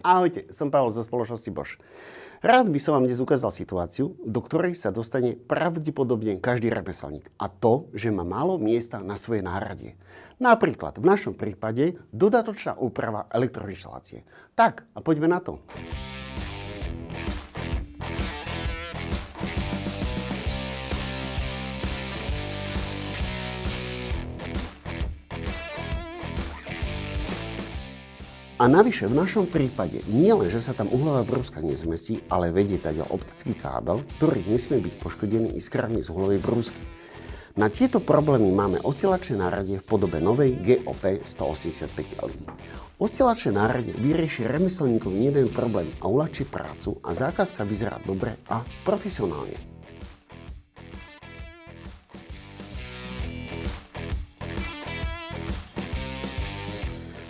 Ahojte, som Pavel zo spoločnosti Bosch. Rád by som vám dnes ukázal situáciu, do ktorej sa dostane pravdepodobne každý remeselník. A to, že má málo miesta na svoje náhradie. Napríklad v našom prípade dodatočná úprava elektroinštalácie. Tak, a poďme na to. A navyše v našom prípade nie len, že sa tam uhlová brúska nezmestí, ale vedie tadiaľ optický kábel, ktorý nesmie byť poškodený iskrami z uhlovej brúsky. Na tieto problémy máme oscilačné náradie v podobe novej GOP 185Li. Oscilačné náradie vyrieši remeselníkom jeden problém a uľahčí prácu a zákazka vyzerá dobre a profesionálne.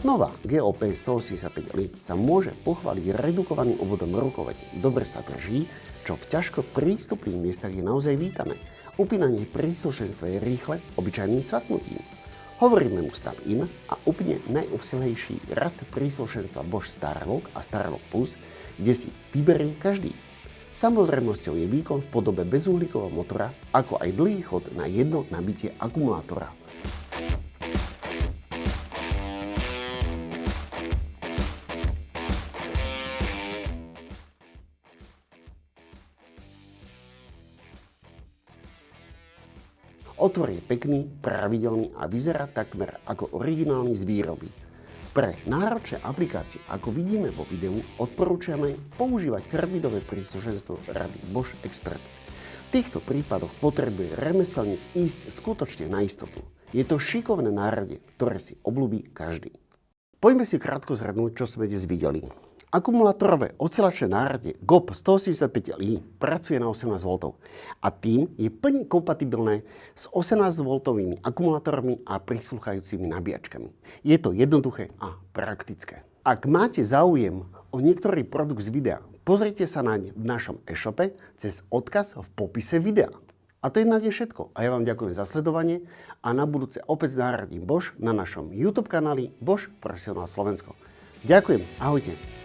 Nová GOP 185Li sa môže pochváliť redukovaným obvodom rukovate. Dobre sa drží, čo v ťažko prístupných miestach je naozaj vítané. Upínanie príslušenstva je rýchle, obyčajným cvaknutím. Hovoríme mu Start In a úplne najobsiahlejší rad príslušenstva Bosch Starlock a Starlock Plus, kde si vyberie každý. Samozrejmosťou je výkon v podobe bezuhlíkového motora, ako aj dlhý chod na jedno nabitie akumulátora. Otvor je pekný, pravidelný a vyzerá takmer ako originálny z výroby. Pre náročné aplikácie, ako vidíme vo videu, odporúčame používať karbidové príslušenstvo rady Bosch Expert. V týchto prípadoch potrebuje remeselník ísť skutočne na istotu. Je to šikovné náradie, ktoré si obľúbi každý. Poďme si krátko zhrnúť, čo sme dnes videli. Akumulátorové oscilačné náradie GOP 185Li pracuje na 18 V a tým je plne kompatibilné s 18V akumulátormi a prisluchajúcimi nabíjačkami. Je to jednoduché a praktické. Ak máte záujem o niektorý produkt z videa, pozrite sa naň v našom e-shope cez odkaz v popise videa. A to je na dnes všetko. A ja vám ďakujem za sledovanie a na budúce opäť náradím Bosch na našom YouTube kanáli Bosch Profesionál Slovensko. Ďakujem, ahojte.